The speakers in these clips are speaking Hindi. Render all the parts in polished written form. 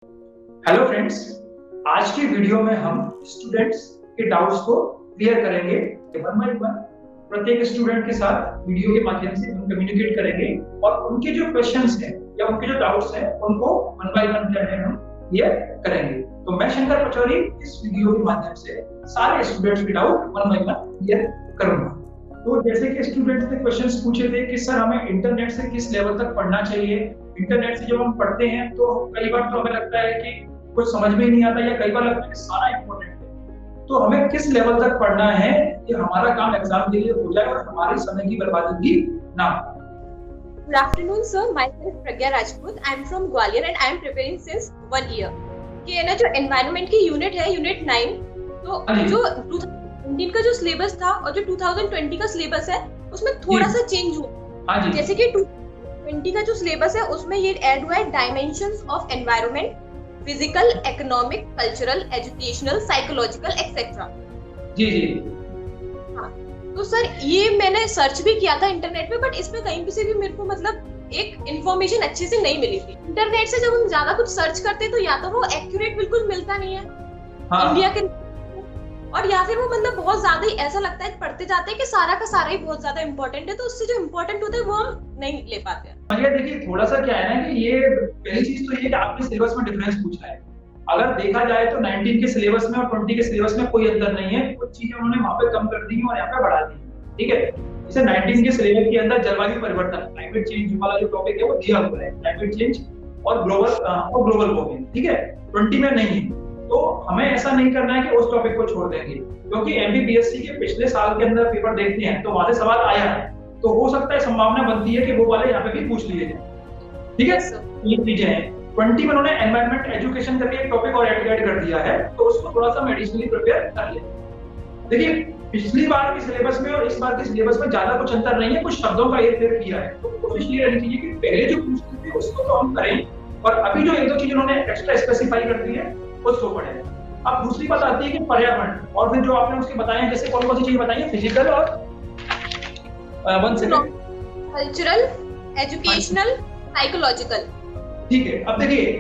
हेलो फ्रेंड्स, आज की वीडियो में हम स्टूडेंट्स के डाउट्स को क्लियर करेंगे। वन बाय वन प्रत्येक स्टूडेंट के साथ वीडियो के माध्यम से हम कम्युनिकेट करेंगे और उनके जो क्वेश्चंस हैं या उनके जो डाउट्स हैं उनको वन बाय वन जो है हम क्लियर करेंगे। तो मैं शंकर पचौरी इस वीडियो के माध्यम से सारे स्टूडेंट्स के doubt one by one clear करूंगा। तो जैसे कि स्टूडेंट्स ने क्वेश्चंस पूछे थे कि सर हमें इंटरनेट से किस लेवल तक पढ़ना चाहिए। इंटरनेट से जब हम पढ़ते हैं तो कई बार तो हमें लगता है कि कुछ समझ में नहीं आता या कई बार लगता है कि सारा इम्पोर्टेंट है। तो हमें किस लेवल तक पढ़ना है कि हमारा काम एग्जाम के लिए हो जाए और हमारे समय की बर्बादी भी ना हो। Good afternoon, sir. Myself Pragya Rajput. I am from Gwalior and I am preparing since 1 year. कि है ना जो एनवायरनमेंट की यूनिट है, यूनिट 9, तो जो 2019 का जो सिलेबस था और जो 2020 का सिलेबस है उसमें थोड़ा सा चेंज हुआ। जैसे कि 2020 का जो सिलेबस है उसमें ये ऐड हुआ है dimensions of environment, physical, economic, cultural, educational, psychological etcetera. जी जी हाँ, तो सर ये मैंने सर्च भी किया था इंटरनेट पे, बट इसमें कहीं पे से भी मेरे को मतलब एक इन्फॉर्मेशन अच्छे से नहीं मिली थी। इंटरनेट से जब हम ज्यादा कुछ सर्च करते हैं तो या तो वो एक्यूरेट बिल्कुल मिलता नहीं है इंडिया के, और या फिर वो मतलब बहुत ज्यादा ही ऐसा लगता है पढ़ते जाते हैं कि सारा का सारा ही बहुत ज्यादा इंपॉर्टेंट है, तो उससे जो इम्पोर्टेंट होता है वो हम नहीं ले पाते हैं। देखिए थोड़ा सा क्या है ना कि ये पहली चीज तो ये कि आपके सिलेबस में डिफरेंस पूछा है। अगर देखा जाए तो 19 के सिलेबस में और 20 के सिलेबस में कोई अंतर नहीं है। कुछ चीजें उन्होंने वहां पे कम कर दी और यहाँ पे बढ़ा दी। ठीक है, जैसे 19 के सिलेबस के अंदर जलवायु परिवर्तन, क्लाइमेट चेंज वाला जो टॉपिक है वो दिया हुआ है, क्लाइमेट चेंज और ग्लोबल वार्मिंग। ठीक है, 20 में नहीं है। तो हमें ऐसा नहीं करना है कि उस टॉपिक को छोड़ देंगे, क्योंकि एमपीपीएससी के पिछले साल के अंदर पेपर देखते हैं तो वहां से सवाल आया है, तो हो सकता है संभावना बनती है कि वो वाले यहाँ पे भी पूछ लिए जाए। ठीक है, ये चीजें हैं। 20 में उन्होंने एनवायरमेंट एजुकेशन करके एक टॉपिक और ऐड कर दिया है, तो उसको थोड़ा सा एडिशनली प्रिपेयर कर ले। देखिए पिछली बार के सिलेबस में और इस बार के सिलेबस में ज्यादा कुछ अंतर नहीं है, कुछ शब्दों का हेरफेर किया है। तो कोशिश ये रहनी चाहिए कि पहले जो पूछते थे उसको तो हम करें और अभी जो एक दो चीज उन्होंने एक्स्ट्रा स्पेसिफाई कर दी है उसको पढ़ें। अब दूसरी बात आती है कि पर्यावरण, और फिर जो आपने उसके बताए जैसे कौन कौन सी चीजें बताई है, फिजिकल और कल्चरल, एजुकेशनल, साइकोलॉजिकल। ठीक है, अब देखिए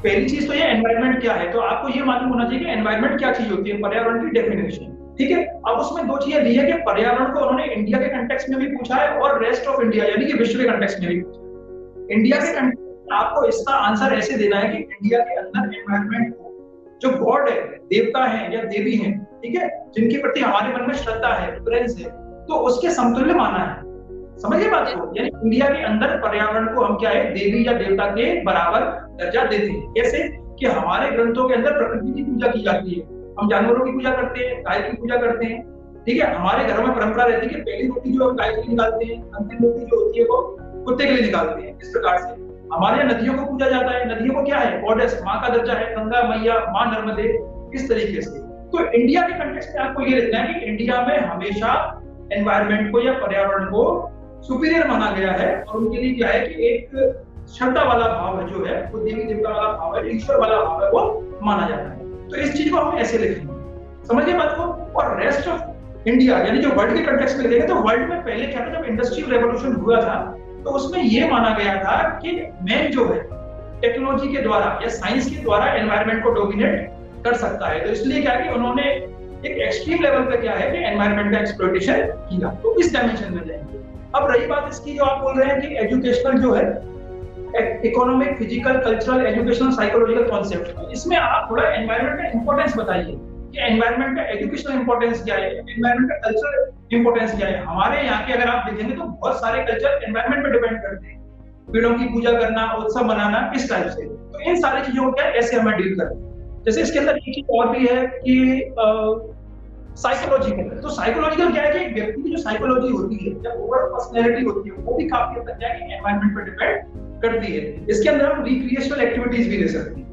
पहली चीज तो ये एनवायरनमेंट क्या है, तो आपको ये मालूम होना चाहिए कि एनवायरनमेंट क्या चीज होती है, पर्यावरण की डेफिनेशन। ठीक है, अब उसमें दो चीजें दी है कि पर्यावरण को उन्होंने इंडिया के कंटेक्स्ट में भी पूछा है और रेस्ट ऑफ इंडिया यानी कि विश्व के कंटेक्स्ट में भी पूछा है। इंडिया के कंटेक्स्ट में आपको इसका आंसर ऐसे देना है कि इंडिया के अंदर एनवायरनमेंट को जो गॉड है, देवता है या देवी है, ठीक है, जिनके प्रति हमारे मन में श्रद्धा है, प्रेम है, तो उसके समतुल्य माना है। समझिए बात को, यानी इंडिया के अंदर पर्यावरण को हम क्या है, देवी या देवता के बराबर दर्जा देते हैं। कैसे कि हमारे ग्रंथों के अंदर प्रकृति की पूजा की जाती है, हम जानवरों की पूजा करते हैं, गाय की पूजा करते हैं। ठीक है, हमारे घरों में परंपरा रहती है कि पहली रोटी जो हम गाय के लिए निकालते हैं, अंतिम रोटी जो होती है वो कुत्ते के लिए निकालते हैं। इस प्रकार से हमारे यहाँ नदियों को पूजा जाता है। नदियों को क्या है, गॉडेस, माँ का दर्जा है, गंगा मैया, माँ नर्मदे, इस तरीके से। तो इंडिया के कंटेक्स्ट में आपको ये लिखना है कि इंडिया में हमेशा एनवायरनमेंट को या पर्यावरण को सुपीरियर माना गया है और उनके लिए क्या है कि एक श्रद्धा वाला भाव है, जो है वो देवी देवता वाला भाव है, ईश्वर वाला भाव है, वो माना जाता है। तो इस चीज को हम ऐसे लिखेंगे, समझिए बात को। और रेस्ट ऑफ इंडिया यानी जो वर्ल्ड के कंटेक्स्ट में लिखेंगे, तो वर्ल्ड में पहले क्या था, जब इंडस्ट्रियल रेवोल्यूशन हुआ था तो उसमें ये माना गया था कि मैन जो है टेक्नोलॉजी के द्वारा या साइंस के द्वारा एनवायरनमेंट को डोमिनेट कर सकता है। तो इसलिए क्या कि उन्होंने एक एक्सट्रीम लेवल पे क्या है कि एनवायरनमेंट का एक्सप्लॉइटेशन किया, तो इस डायमेंशन में जाएंगे। अब रही बात इसकी जो आप बोल रहे हैं कि एजुकेशनल जो है, economic, physical, cultural, educational, psychological concept, इसमें आप थोड़ा एनवायरनमेंट का इंपॉर्टेंस बताइए कि एनवायरनमेंट का एजुकेशनल इंपॉर्टेंस क्या है, एनवायरनमेंट का कल्चरल इंपॉर्टेंस क्या है। हमारे यहाँ के अगर आप देखेंगे तो बहुत सारे कल्चर एनवायरनमेंट पे डिपेंड करते हैं, पेड़ों की पूजा करना, उत्सव मनाना, इस टाइप से। तो इन सारी चीजों को क्या ऐसे हमें डील करना है। जैसे इसके अंदर एक चीज और भी है कि साइकोलॉजिकल, तो साइकोलॉजिकल क्या है कि व्यक्ति की जो साइकोलॉजी होती है या ओवरऑल पर्सनैलिटी होती है वो भी काफी हद तक क्या है एनवायरनमेंट पर डिपेंड करती है। इसके अंदर हम रिक्रिएशनल एक्टिविटीज भी ले सकते हैं।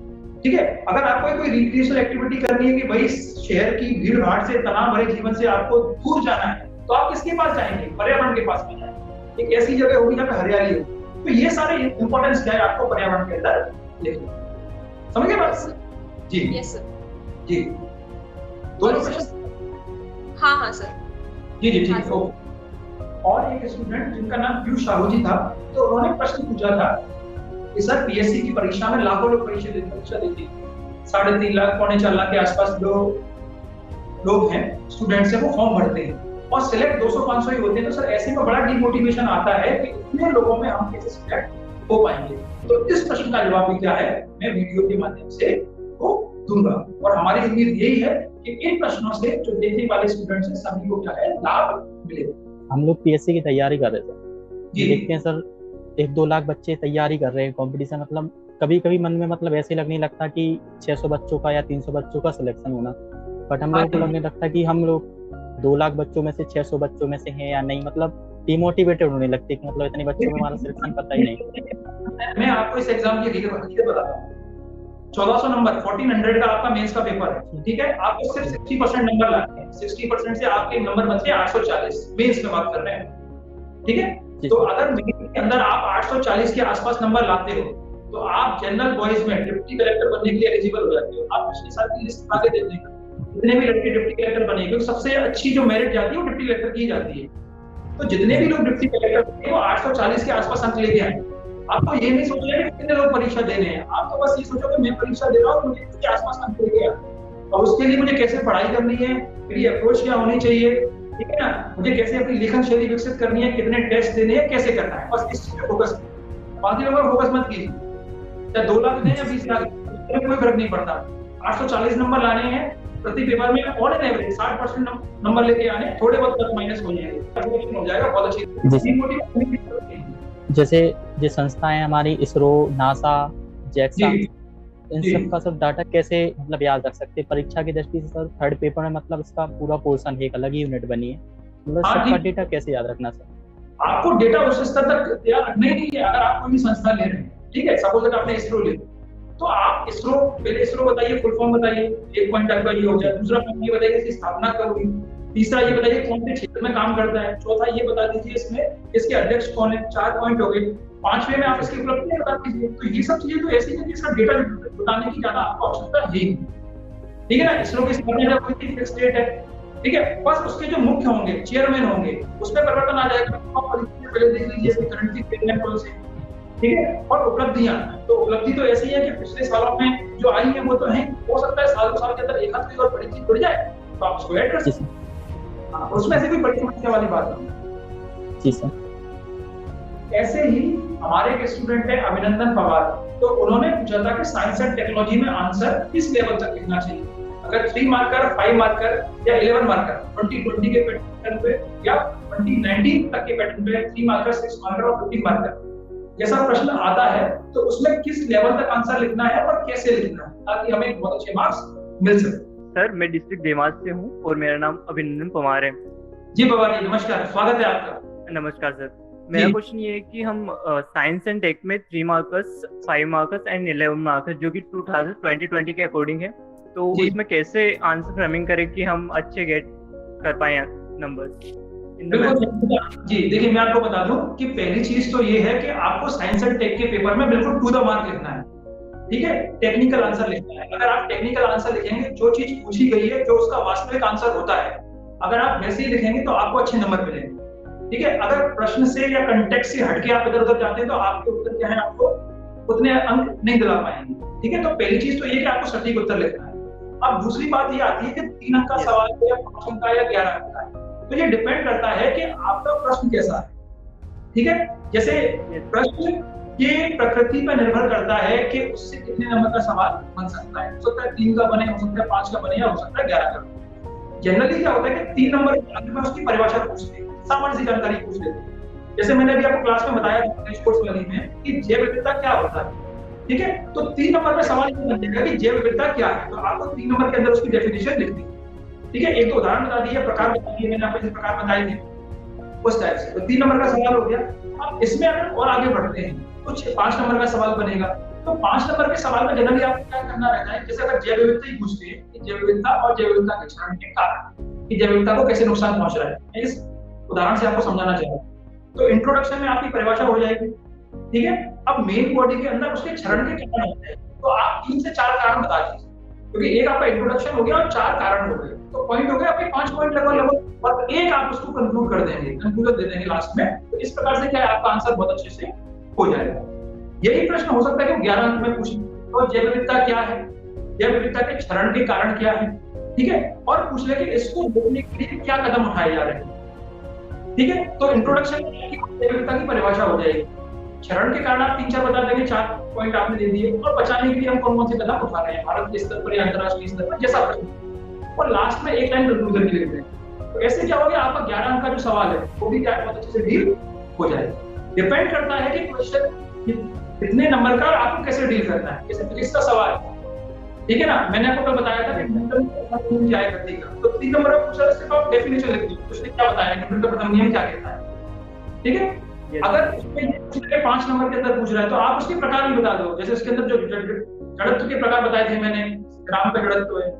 ठीक है, अगर आपको कोई रिक्रिएशनल एक्टिविटी करनी है कि भाई शहर की भीड़ भाड़ से, तनाव भरे जीवन से आपको दूर जाना है, तो आप किसके पास जाएंगे, पर्यावरण के पास में जाएंगे। एक ऐसी जगह होगी जहाँ पे हरियाली हो। तो ये सारे इंपॉर्टेंस क्या है आपको पर्यावरण के अंदर लिखना। समझ गए बात? जी यस सर। जी, दोनों क्वेश्चन? हाँ सर। जी जी ठीक है। और एक स्टूडेंट जिनका नाम पीयूष साहू जी था, तो उन्होंने प्रश्न पूछा था कि सर पीएससी की परीक्षा में लाखों लोग परीक्षा देते हैं, 3.5 लाख पौने 4 लाख के आसपास लोग हैं, स्टूडेंट्स हैं, वो फॉर्म भरते हैं और सिलेक्ट 200-500 ही होते हैं। तो सर ऐसे में बड़ा डिमोटिवेशन आता है कि इतने लोगों में हम कैसे सिलेक्ट हो पाएंगे। तो इस प्रश्न का जवाब भी क्या है, मैं वीडियो के माध्यम से वो दूंगा और हमारी उम्मीद यही है कि इन प्रश्नों से जो देखने वाले स्टूडेंट्स हैं सभी को क्या है लाभ मिलेगा। हम लोग पीएससी की तैयारी कर रहे थे, देखते हैं सर 1-2 लाख बच्चे तैयारी कर रहे हैं, कंपटीशन, मतलब कभी कभी मन में मतलब ऐसे लगने लगता कि 600 बच्चों का या 300 बच्चों का सिलेक्शन होना, बट हम लोगों को लगने लगता कि हम लोग 2 लाख बच्चों में से 600 बच्चों में से हैं या नहीं, मतलब डिमोटिवेटेड होने लगते कि मतलब इतने बच्चों में हमारा सिलेक्शन पता ही नहीं। मैं आपको इस एग्जाम की हकीकत बताता हूँ। 1400 नंबर 1400 का आपका मेंस का पेपर है, ठीक है, आपको सिर्फ 60% नंबर लाने हैं, 60% से आपके नंबर बनते हैं 840, मेंस में बात कर रहे हैं, ठीक है। तो अगर मेंस के अंदर आप 840 के आसपास नंबर लाते हो तो आप जनरल बॉयज में डिप्टी कलेक्टर बनने के लिए एलिजिबल हो जाते हो। आप पिछले साल की लिस्ट आगे देख लेना, जितने भी लड़के डिप्टी कलेक्टर बने, क्योंकि सबसे अच्छी जो मेरिट जाती है वो डिप्टी कलेक्टर की जाती है। तो जितने भी लोग डिप्टी कलेक्टर बने वो 840 के आसपास अंक लेके आए। आपको ये नहीं सोचना है कि कितने लोग परीक्षा दे रहे हैं, आपको बस ये सोचो कि मैं परीक्षा दे रहा हूँ, मुझे इसके आसपास अंक लेके आए और उसके लिए मुझे कैसे पढ़ाई करनी है, मेरी अप्रोच क्या होनी चाहिए, ठीक है ना, मुझे कैसे अपनी लेखन शैली विकसित करनी है, कितने टेस्ट देने हैं, कैसे करना है, बस इस चीज पे फोकस करिए। बाकी लोगों पर फोकस मत कीजिए, चाहे 2 लाख दें या 20 लाख, कोई फर्क नहीं पड़ता। 840 नंबर लाने हैं प्रति पेपर में, ऑन एन एवरेज 60% नंबर लेके आने, थोड़े बहुत प्लस माइनस हो जाएंगे, हो जाएगा, बहुत अच्छी। जैसे जो संस्थाएं हमारी इसरो, नासा, जैक्सा, इन सब का सब डाटा कैसे मतलब याद रख सकते हैं परीक्षा की दृष्टि से सर? थर्ड पेपर में मतलब इसका पूरा पोर्शन है, एक अलग ही यूनिट बनी है, मतलब सबका डेटा कैसे याद रखना सर? आपको डेटा उस स्तर तक याद रखना ही नहीं है। अगर आप कोई संस्था ले रहे हैं, ठीक है, सपोज अगर आपने इसरो ले, तो आप इसरो पहले इसरो बताइए, फुल फॉर्म बताइए, एक पॉइंट आपका ये हो गया। दूसरा पॉइंट ये बताइए इसकी स्थापना कब हुई, तीसरा ये बताइए कौन से क्षेत्र में काम करता है, चौथा ये बता दीजिए इसमें इसके अध्यक्ष कौन है। 4 पॉइंट हो गए। 5वें में आप इसकी उपलब्धियां बता दीजिए। तो ये सब चीजें तो ऐसी है कि इसका डेटा बताने की ज्यादा आपको आवश्यकता है, ठीक है ना। इसरो की स्थापना जब हुई थी फिक्स डेट है, ठीक है, बस उसके जो मुख्य होंगे, चेयरमैन होंगे, उसमें परिवर्तन आ जाएगा। पहले देख लीजिए इसकी करंट की चेयरमैन कौन से, ठीक है। और उपलब्धियां, तो उपलब्धि तो ऐसी है कि पिछले सालों में जो आई है वो तो है, हो सकता है साल 2 साल के अंदर एक आध कोई और बड़ी चीज बढ़ जाए तो आप उसको ऐड कर सकते हैं। उसमें से कोई बड़ी समस्या वाली बात नहीं। जी सर। ऐसे ही हमारे एक स्टूडेंट है अभिनंदन पवार, तो उन्होंने पूछा था कि साइंस एंड टेक्नोलॉजी में आंसर किस लेवल तक लिखना चाहिए, अगर 3 मार्कर, 5 मार्कर या 11 मार्कर, 2020 के पैटर्न पे या 2019 तक के पैटर्न पे, 3 मार्कर, 6 मार्कर और 15 मार्कर, जैसा प्रश्न आता है तो उसमें किस लेवल तक आंसर लिखना है और कैसे लिखना है ताकि हमें बहुत अच्छे मार्क्स मिल सके। सर, मैं डिस्ट्रिक्ट देवास से हूँ और मेरा नाम अभिनंदन पवार है। जी पवार जी, नमस्कार, स्वागत है आपका। नमस्कार सर। मेरा क्वेश्चन ये है कि हम साइंस एंड टेक में 3 मार्कर्स, 5 मार्कर्स एंड 11 मार्कर्स जो कि 2020 के अकॉर्डिंग है, तो इसमें कैसे आंसर फ्रेमिंग करें कि हम अच्छे गेट कर पाए नंबर्स? जी देखिए, मैं आपको बता दूं कि पहली चीज तो ये है कि आपको साइंस एंड टेक के पेपर में बिल्कुल टू द मार्क लिखना है, ठीक है, टेक्निकल आंसर लिखना है। अगर आप टेक्निकल आंसर लिखेंगे, जो चीज पूछी गई है, जो उसका वास्तविक आंसर होता है, अगर आप वैसे ही लिखेंगे तो आपको अच्छे नंबर मिलेंगे, ठीक है। अगर प्रश्न से या कंटेक्स्ट से हटके आप इधर उधर जाते हैं तो आपके उत्तर क्या है, आपको उतने अंक नहीं दिला पाएंगे, ठीक है। तो पहली चीज तो ये कि आपको सटीक उत्तर लिखना है। अब दूसरी बात ये आती है कि 3 अंक का सवाल है या 5 अंक का या 11 अंक का है, तो ये डिपेंड करता है कि आपका प्रश्न कैसा है, ठीक है। जैसे प्रश्न ये प्रकृति पर निर्भर करता है कि उससे कितने नंबर का सवाल बन सकता है। हो सकता है 3 का बने, हो सकता है 5 का बने, या हो सकता है 11 का बने। जनरली क्या होता है कि 3 नंबर के अंक में उसकी परिभाषा पूछते हैं, सामान्य सी जानकारी पूछ लेते हैं। जैसे मैंने अभी आपको क्लास में बताया कोर्स वाली में कि जैव विविधता क्या होता है, ठीक है। तो 3 नंबर में सवाल ये बन जाएगा कि जैव विविधता क्या है, तो आपको 3 नंबर के अंदर उसकी डेफिनेशन लिखनी है, ठीक है। 1-2 उदाहरण बता दिए, प्रकार बता दिए, मैंने आपको प्रकार बताए थे उस टाइप से। तो 3 नंबर का सवाल हो गया। अब इसमें अगर और आगे बढ़ते हैं तो 5 नंबर का सवाल बनेगा। तो 5 नंबर के सवाल में जनरली आपको क्या करना रहता है, जैसे अगर जैव विविधता ही पूछते हैं कि जैव विविधता और जैव विविधता के क्षरण के कारण, कि जैव विविधता को कैसे नुकसान पहुंच रहा है, मैं इस उदाहरण से आपको समझाना चाह रहा हूं। तो इंट्रोडक्शन में आपकी परिभाषा हो जाएगी, ठीक है। अब मेन बॉडी के अंदर उसके क्षरण के कारण होते हैं, तो आप 3 से 4 कारण बता दीजिए, क्योंकि एक आपका इंट्रोडक्शन हो गया और 4 कारण हो गए, तो पॉइंट हो गए आपके 5 पॉइंट लगभग, और एक आप उसको कंक्लूड कर देंगे, कंक्लूजन दे देंगे लास्ट में। तो इस प्रकार से क्या है, आपका आंसर बहुत अच्छे से हो जाएगा। यही प्रश्न हो सकता है कि 11 अंक में पूछे। तो जैव विविधता क्या है, जैव विविधता के क्षरण के कारण क्या है, ठीक है, और पूछ ले कि इसको रोकने के लिए क्या कदम उठाए जा रहे हैं, ठीक है। तो इंट्रोडक्शन जैव विविधता की परिभाषा हो जाएगी। क्षरण के कारण आप 3-4 बता देंगे, 4 पॉइंट आपने दे दिए, और बचाने के लिए हम कौन-कौन से कदम उठा रहे हैं भारत के स्तर पर या अंतरराष्ट्रीय स्तर पर, जैसा प्रश्न, और लास्ट में एक लाइन कंक्लूजन की लिखते हैं। तो ऐसे क्या होगा, आपका 11 अंक का जो सवाल है वो भी क्या बहुत अच्छे से डील हो जाएगा। डिपेंड करता है कि क्वेश्चन कितने नंबर का, आपको कैसे डील करना है। जैसे फिजिक्स का सवाल है, ठीक है ना, मैंने आपको कल बताया था कि न्यूटन का प्रथम नियम क्या है गति का, तो 3 नंबर में पूछा, सिर्फ आप डेफिनेशन लिख दीजिए, उसने क्या बताया न्यूटन का प्रथम नियम क्या कहता है, ठीक है। अगर उसमें ये पूछ रहे 5 नंबर के अंदर पूछ रहा है तो आप उसके प्रकार भी बता दो। जैसे उसके अंदर जो जड़त्व के प्रकार बताए थे मैंने, ग्राम का जड़त्व है,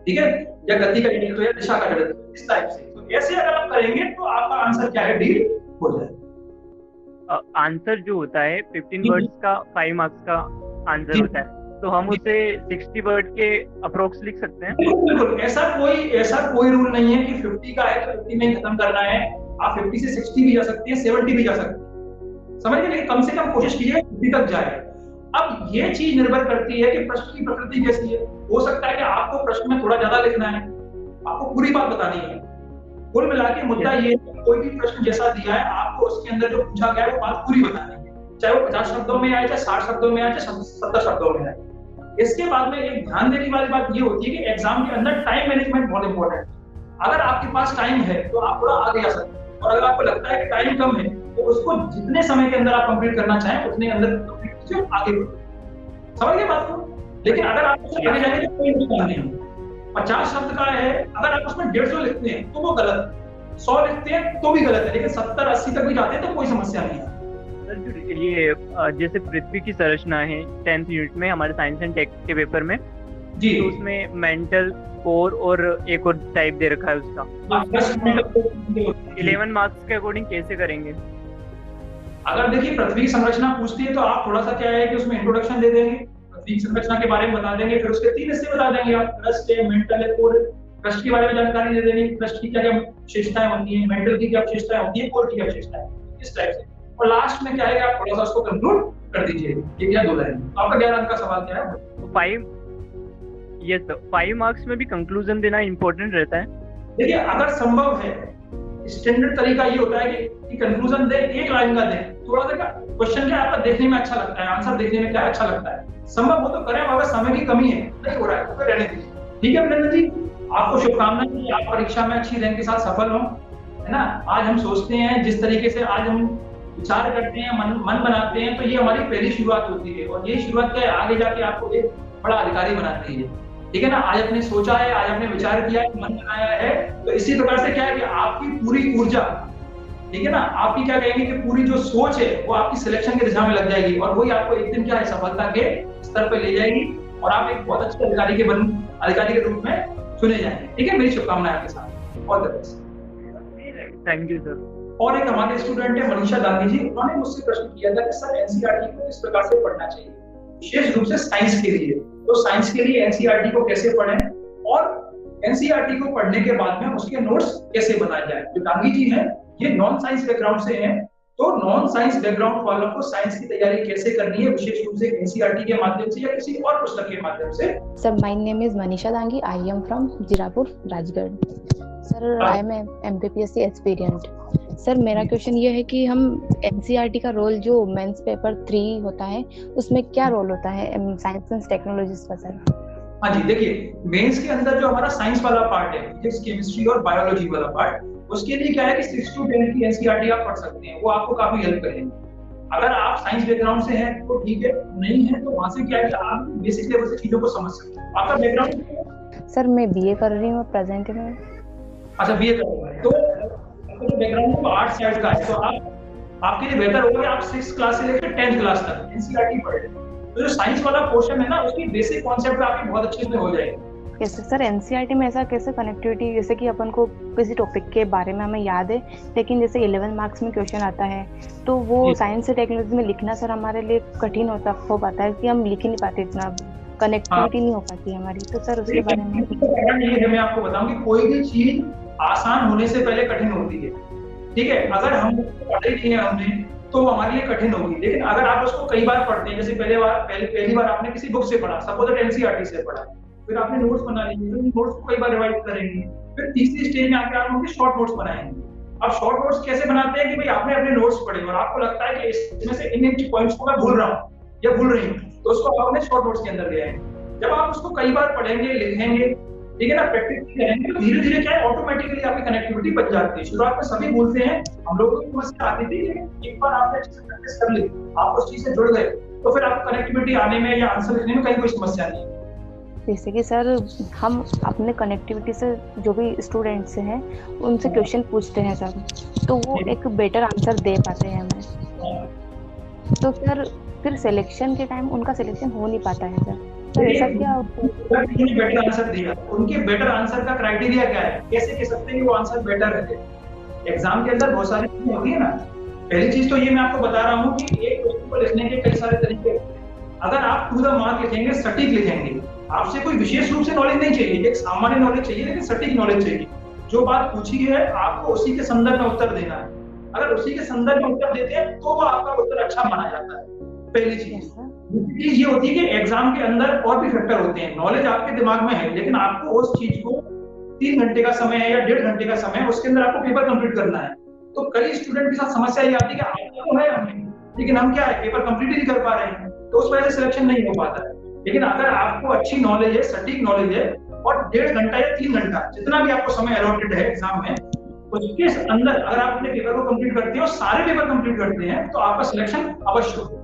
ठीक है, या गति का जड़त्व है, दिशा का जड़त्व, इस टाइप से। तो ऐसे अगर आप करेंगे तो आपका आंसर क्या है, डील हो जाएगा। आंसर जो होता है 15 वर्ड्स का 5 मार्क्स का आंसर होता है, तो हम उसे 60 वर्ड के अप्रोक्स लिख सकते हैं। बिल्कुल, ऐसा कोई रूल नहीं है कि 50 का है तो 50 में ही खत्म करना है। आप 50 से 60 भी जा सकते हैं, 70 भी जा सकते हैं, समझ गए, लेकिन कम से कम कोशिश कीजिए 50 तक जाए। अब ये चीज निर्भर करती है कि प्रश्न की प्रकृति कैसी है। हो सकता है कि आपको प्रश्न में थोड़ा ज्यादा लिखना है, आपको पूरी बात बतानी है। कुल मिला के मुद्दा ये है, कोई भी प्रश्न जैसा दिया है आपको उसके अंदर जो पूछा गया है वो बात पूरी बतानी है, चाहे वो 50 शब्दों में आए, चाहे 60 शब्दों में आए, चाहे 70 शब्दों में आए। इसके बाद में एक ध्यान देने वाली बात ये होती है कि एग्जाम के अंदर टाइम मैनेजमेंट बहुत इंपॉर्टेंट है। अगर आपके पास टाइम है तो आप थोड़ा आगे जा सकते हैं, और अगर आपको लगता है कि टाइम कम है तो उसको जितने समय के अंदर आप कंप्लीट करना चाहें उतने अंदर कंप्लीट कीजिए, आगे बढ़िए। समझ गए बात को। लेकिन अगर आप उससे आगे जाएंगे तो कोई नुकसान नहीं है। 50 शब्द का है, अगर आप उसमें 150 लिखते हैं तो वो गलत है, 100 लिखते हैं तो भी गलत है, लेकिन 70-80 तक भी जाते हैं तो कोई समस्या नहीं है। ये जैसे पृथ्वी की संरचना है 10th यूनिट में हमारे साइंस एंड टेक के पेपर में जी, तो उसमें मेंटल कोर और एक और टाइप दे रखा है उसका, 11 मार्क्स के अकॉर्डिंग कैसे करेंगे? अगर देखिए पृथ्वी की संरचना पूछती है तो आप थोड़ा सा क्या है कि उसमें इंट्रोडक्शन दे देंगे, पृथ्वी की संरचना के बारे में बता देंगे, फिर उसके 3 हिस्से बता देंगे आप, क्रस्ट है, मेंटल है, कोर है। क्रस्ट के बारे में जानकारी दे देंगे, क्रस्ट की क्या क्या विशेषताएं होती हैं, मेंटल की क्या विशेषताएं होती है, कोर की क्या विशेषताएं, इस टाइप से। और लास्ट में क्या है आप थोड़ा सा उसको कंक्लूड कर दीजिए, एक या 2 लाइन। आपका 11 अंक का सवाल क्या है? तो 5 मार्क्स में भी कंक्लूजन देना इंपॉर्टेंट रहता है। देखिए अगर संभव है, स्टैंडर्ड तरीका ये होता है कि कंक्लूजन दे, एक लाइन का दे। थोड़ा सा क्वेश्चन क्या आपका देखने में अच्छा लगता है, आंसर देखने में क्या अच्छा लगता है, संभव हो तो करें। अगर समय की कमी है, नहीं हो रहा है तो फिर रहने दीजिए, ठीक है अभिनंदन जी। आपको शुभकामनाएं कि आप परीक्षा में अच्छी रैंक के साथ सफल हों, है ना। आज हम सोचते हैं जिस तरीके से आज हम विचार करते हैं, मन बनाते हैं, तो ये हमारी पहली शुरुआत होती है, और ये शुरुआत क्या है आगे जाके आपको एक बड़ा अधिकारी बनाती है, ठीक है ना। आज आपने सोचा है, आज आपने विचार किया है, मन बनाया है, तो इसी प्रकार से क्या है कि आपकी पूरी ऊर्जा, ठीक है ना, आपकी क्या कहेंगे कि पूरी जो सोच है वो आपकी सिलेक्शन की दिशा में लग जाएगी, और वही आपको एक दिन क्या है सफलता के स्तर पर ले जाएगी, और आप एक बहुत अच्छे अधिकारी के रूप में चुने जाएंगे, ठीक है। मेरी शुभकामनाएं आपके साथ, all the best. Thank you sir. और एक हमारे स्टूडेंट है मनीषा गांधी जी, उन्होंने मुझसे प्रश्न किया था कि सर एनसीईआरटी को किस प्रकार से पढ़ना चाहिए, विशेष रूप से साइंस के लिए। तो साइंस के लिए एनसीईआरटी को कैसे पढ़ें, और एनसीईआरटी को पढ़ने के बाद में उसके नोट्स कैसे बनाए जाए। जो गांधी जी हैं ये नॉन साइंस बैकग्राउंड से हैं, तो नॉन साइंस बैकग्राउंड वालों को साइंस की तैयारी कैसे करनी है, विशेष रूप से एनसीईआरटी के माध्यम से या किसी और पुस्तक के माध्यम से। Sir, my name is Manisha Dangi, I am from Jirapur, Rajgarh. Sir, I am MPPSC aspirant. Sir, मेरा क्वेश्चन ये है कि हम एनसीईआरटी का रोल जो मेंस पेपर 3 होता है उसमें क्या रोल होता है साइंस एंड टेक्नोलॉजीज का सर? हाँ जी, देखिए मेंस के अंदर जो हमारा साइंस वाला पार्ट है, फिजिक्स, केमिस्ट्री और बायोलॉजी वाला पार्ट, उसके लिए क्या है कि 6 to 10 की एनसीईआरटी आप पढ़ सकते हैं, वो आपको काफी हेल्प करेंगे। अगर आप साइंस बैकग्राउंड से हैं तो ठीक है, नहीं है तो वहां से क्या है कि आप बेसिक लेवल से चीजों को समझ सकते हैं। आपका बैकग्राउंड? सर, मैं बीए कर रही हूँ प्रेजेंट में। अच्छा, बीए कर रहे हैं, तो आपका बैकग्राउंड तो आर्ट्स साइड का है, तो आपके लिए बेहतर होगा कि आप 6th क्लास से लेकर 10th क्लास तक एनसीईआरटी पढ़ लें। तो जो साइंस वाला पोर्शन है ना, उसकी बेसिक कॉन्सेप्ट आपकी बहुत अच्छे से हो जाएगी। कैसे सर एनसीईआरटी में ऐसा कैसे कनेक्टिविटी, जैसे कि अपन को किसी टॉपिक के बारे में हमें याद है, लेकिन जैसे 11 मार्क्स में क्वेश्चन आता है तो वो साइंस से टेक्नोलॉजी में लिखना सर हमारे लिए कठिन हो पाता है कि हम लिख ही नहीं पाते, इतना कनेक्टिविटी नहीं हो पाती हमारी। तो सर उसके बारे में ये मैं आपको बताऊं कि कोई भी चीज आसान होने से पहले कठिन होती है, ठीक है। अगर हम पढ़े नहीं है हमने, तो वो हमारे लिए कठिन होगी। लेकिन अगर आप उसको कई बार पढ़ते हैं, जैसे पहली बार आपने किसी बुक से पढ़ा, सपोज एनसीईआरटी से पढ़ा, फिर आपने नोट्स बना लिए, फिर नोट्स को कई बार रिवाइज करेंगे, फिर तीसरी स्टेज में आके आप उनके शॉर्ट नोट्स बनाएंगे। अब शॉर्ट नोट्स कैसे बनाते हैं कि भाई आपने अपने नोट्स पढ़े और आपको लगता है कि इसमें से इन पॉइंट्स को मैं भूल रहा हूँ या भूल रही हूँ, तो उसको आप अपने शॉर्ट नोट्स के अंदर ले आएंगे। जब आप उसको कई बार पढ़ेंगे, लिखेंगे, ठीक है ना, प्रैक्टिस करेंगे, तो धीरे धीरे क्या है, ऑटोमेटिकली आपकी कनेक्टिविटी बन जाती है। शुरुआत में सभी भूलते हैं, हम लोगों को समस्या आती थी, लेकिन एक बार आपने अच्छे से प्रैक्टिस कर ली, आप उस चीज से जुड़ गए, तो फिर आपको कनेक्टिविटी आने में या आंसर लिखने में कहीं कोई समस्या नहीं है। जैसे कि सर हम अपने कनेक्टिविटी से जो भी स्टूडेंट्स हैं उनसे क्वेश्चन पूछते हैं सर, तो वो एक बेटर आंसर दे पाते हैं हमें, तो सर फिर सिलेक्शन के टाइम उनका सिलेक्शन हो नहीं पाता है सर, तो ऐसा क्या बेटर आंसर दिया, उनके बेटर आंसर का क्राइटेरिया क्या है, कैसे कह सकते हैं कि वो आंसर बेटर है? एग्जाम के अंदर बहुत सारी चीजें होती है ना। पहली चीज तो ये मैं आपको बता रहा हूँ कि एक क्वेश्चन को लिखने के कई सारे तरीके हैं। अगर आप टू द मार्क लिखेंगे, सटीक लिखेंगे, आपसे कोई विशेष रूप से नॉलेज नहीं चाहिए, एक सामान्य नॉलेज चाहिए, लेकिन सटीक नॉलेज चाहिए। जो बात पूछी है आपको उसी के संदर्भ में उत्तर देना है। अगर उसी के संदर्भ में उत्तर देते हैं तो वो आपका उत्तर अच्छा माना जाता है, पहली चीज। दूसरी चीज ये होती है कि एग्जाम के अंदर और भी फैक्टर होते हैं। नॉलेज आपके दिमाग में है, लेकिन आपको उस चीज को 3 घंटे का समय है या 1.5 घंटे का समय है, उसके अंदर आपको पेपर कंप्लीट करना है। तो कई स्टूडेंट के साथ समस्या ये आती है कि आता तो है हमें, लेकिन हम क्या है, पेपर कंप्लीट ही नहीं कर पा रहे हैं, तो उस वजह से सिलेक्शन नहीं हो पाता है। लेकिन अगर आपको अच्छी नॉलेज है, सटीक नॉलेज है, और 1.5 घंटा या 3 घंटा जितना भी आपको समय अलॉटेड है एग्जाम में, उसके अंदर अगर आप अपने पेपर को कंप्लीट करते हैं और सारे पेपर कंप्लीट करते हैं, तो आपका सिलेक्शन अवश्य होगा।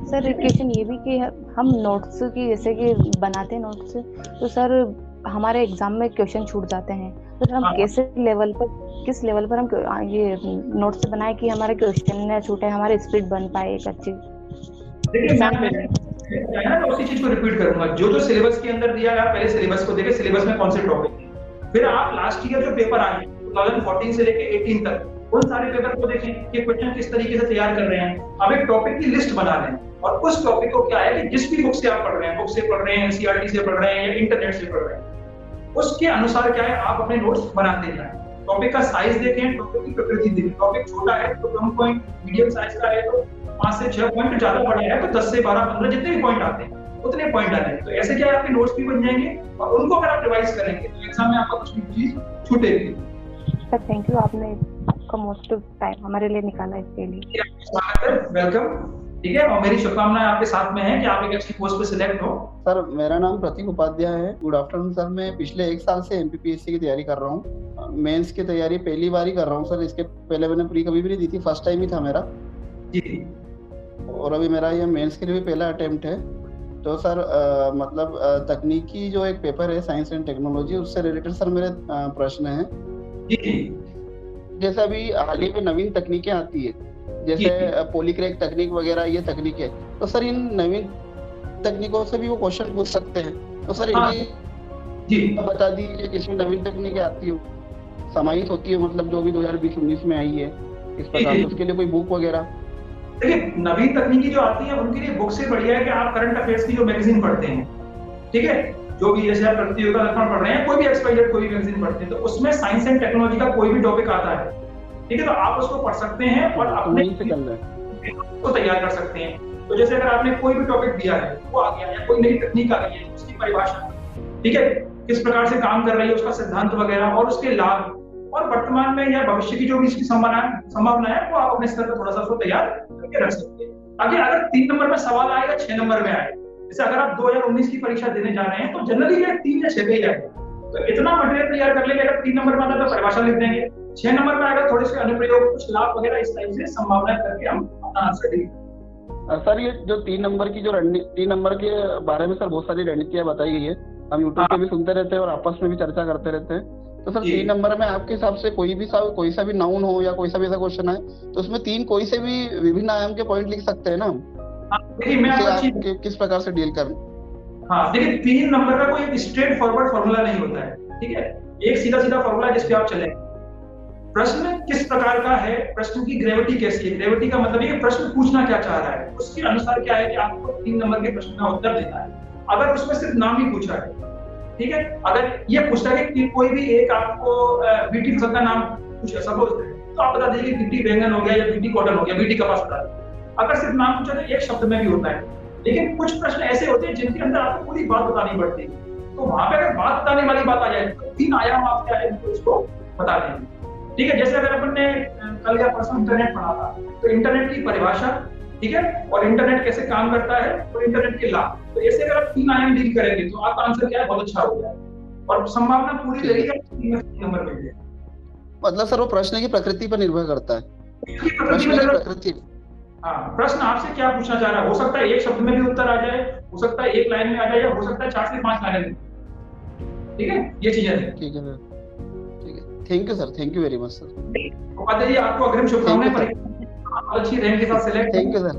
सर क्वेश्चन ये भी कि हम नोट्स की जैसे कि बनाते हैं नोट्स, तो सर हमारे एग्जाम में क्वेश्चन छूट जाते हैं, तो हम किस लेवल पर हम ये नोट्स बनाए कि हमारे क्वेश्चन न छूटे, हमारी स्पीड बन पाए एक अच्छी। देखिए मैं उसी चीज को रिपीट करूंगा, जो सिलेबस के अंदर दिया है, पहले सिलेबस को देखें, सिलेबस में कौन से टॉपिक है, फिर आप लास्ट ईयर जो पेपर आए 2014 से लेके 18 तक, उन सारे पेपर को देखें कि क्वेश्चन किस तरीके से तैयार कर रहे हैं। अब एक टॉपिक की लिस्ट बना लें, और उस टॉपिक को क्या है कि जिस भी बुक से आप पढ़ रहे हैं, बुक से पढ़ रहे हैं, एनसीईआरटी से पढ़ रहे हैं या इंटरनेट से पढ़ रहे हैं, उसके अनुसार क्या है आप अपने नोट्स बनाते जाएं। टॉपिक का साइज देखें, टॉपिक की प्रकृति देखें, टॉपिक छोटा है तो कम पॉइंट, मीडियम साइज का है तो 5 से 6 पॉइंट, ज्यादा बड़ा है तो 10 से 12, 15 जितने भी पॉइंट आते हैं उतने पॉइंट डालें। तो ऐसे क्या है आपके नोट्स भी बन जाएंगे, और उनको अगर आप रिवाइज करेंगे तो एग्जाम में आपका कुछ भी चीज छूटेगी। सर थैंक यू, आपने आपका मोस्ट टाइम हमारे लिए निकाला इसके लिए। वेलकम। ठीक है, और मेरी शुभकामनाएं आपके साथ में है कि आप एक अच्छी पोस्ट पे सिलेक्ट हो। सर मेरा नाम प्रतीक उपाध्याय है। Good afternoon sir. मैं पिछले 1 साल से एमपीपीएससी की तैयारी कर रहा हूँ। मेंस की तैयारी पहली बार ही कर रहा हूँ सर। इसके पहले मैंने प्री कभी भी नहीं दी थी, फर्स्ट टाइम ही था मेरा जी। और अभी मेरा ये मेंस के लिए भी पहला अटेम्प्ट है। तो सर मतलब तकनीकी जो एक पेपर है साइंस एंड टेक्नोलॉजी, उससे रिलेटेड सर मेरे प्रश्न है। जैसे अभी हाल ही में नवीन तकनीकें आती है, जैसे पॉलीक्रैक तकनीक वगैरह, ये तकनीक है, तो सर इन नवीन तकनीकों से भी वो क्वेश्चन पूछ सकते हैं। तो सर इन्हें बता दीजिए किसमें नवीन तकनीकें आती हो, समाहित होती है, मतलब जो भी 2020-19 में आई है इस प्रकार से, उसके लिए कोई बुक वगैरह? देखिए नवीन तकनीकी जो आती है उनके लिए बुक से बढ़िया है कि आप करंट अफेयर्स की जो मैगजीन पढ़ते हैं, ठीक है, जो भी जैसे आप प्रतियोगिता लक्षण पढ़ रहे हैं, कोई भी एक्सपायर्ड कोई भी मैगजीन पढ़ते हैं, तो उसमें साइंस एंड टेक्नोलॉजी का कोई भी टॉपिक आता है, ठीक है, तो आप उसको पढ़ सकते हैं और अपने को तैयार कर सकते हैं। तो जैसे अगर आपने कोई भी टॉपिक दिया है, वो आ गया, या कोई नई तकनीक आ गई है, उसकी परिभाषा, ठीक है, किस प्रकार से काम कर रही है, उसका सिद्धांत वगैरह और उसके लाभ, और वर्तमान में या भविष्य की जो भी इसकी संभावना है, वो आप अपने स्तर पर थोड़ा सा उसको तैयार करके रख सकते हैं, ताकि अगर 3 नंबर में सवाल आएगा, 6 नंबर में आए, जैसे अगर आप 2019 की परीक्षा देने जा रहे हैं तो जनरली ये 3 या 6 पे ही आएगा, तो इतना मटेरियल तैयार कर लेंगे। अगर 3 नंबर में आता तो परिभाषा लिख देंगे, 6 नंबर में आएगा थोड़े से अनुप्रयोग, कुछ लाभ वगैरह, इस टाइप से संभावना करके हम अपना आंसर देंगे। सर ये जो 3 नंबर की जो 3 नंबर के बारे में सर बहुत सारी रणनीतियां बताई गई है, हम यूट्यूब पे भी सुनते रहते हैं और आपस में भी चर्चा करते रहते हैं। तो सर 3 नंबर में आपके हिसाब से कोई सा भी नाउन हो या कोई सा भी ऐसा क्वेश्चन है, तो उसमें 3 कोई से भी विभिन्न आयाम के पॉइंट लिख सकते हैं ना हम? देखिए मैं आप किस प्रकार से डील करें? हाँ देखिए 3 नंबर का कोई स्ट्रेट फॉरवर्ड फॉर्मूला नहीं होता है, ठीक है, एक सीधा सीधा फॉर्मूला जिस पे आप चले। प्रश्न किस प्रकार का है, प्रश्न की ग्रेविटी कैसी है, ग्रेविटी का मतलब ये प्रश्न पूछना क्या चाह रहा है, उसके अनुसार क्या है कि आपको 3 नंबर के प्रश्न का उत्तर देना है। अगर उसमें सिर्फ नाम ही पूछा है, ठीक है, अगर ये पूछा है कि कोई भी एक आपको बीटी फसल का नाम पूछा, सपोज तो आप बता दीजिए बीटी बैंगन हो गया या बीटी कॉटन हो गया, बीटी कपास बता दीजिए। अगर सिर्फ नाम पूछा तो एक शब्द में भी होता है, लेकिन कुछ प्रश्न ऐसे होते हैं जिनके अंदर आपको पूरी बात बतानी पड़ती है। तो वहां पे अगर बात बताने वाली बात आ जाए तो 3 आयाम आप क्या है उसको बता देंगे। ठीक है, जैसे अगर अपन ने कल या परसों इंटरनेट पढ़ा था, तो इंटरनेट की परिभाषा, ठीक है, और इंटरनेट कैसे काम करता है और इंटरनेट के लाभ, तो ऐसे अगर आप 3 आयाम डील करेंगे तो आपका आंसर क्या है, बहुत अच्छा हो जाएगा और संभावना पूरी रहेगी नंबर मिल जाए। मतलब सर वो प्रश्न की प्रकृति पर निर्भर करता है, प्रश्न की प्रकृति। हाँ, प्रश्न आपसे क्या पूछना चाह रहा है, हो सकता है एक शब्द में भी उत्तर आ जाए, हो सकता है एक लाइन में आ जाए, या हो सकता है 4 से 5 लाइन में। ठीक है, ये चीजें हैं। ठीक है सर, ठीक है, thank you sir, thank you very much sir. जी, आपको अग्रिम शुभकामनाएं, अच्छी रैंक के साथ सिलेक्ट। Thank you sir.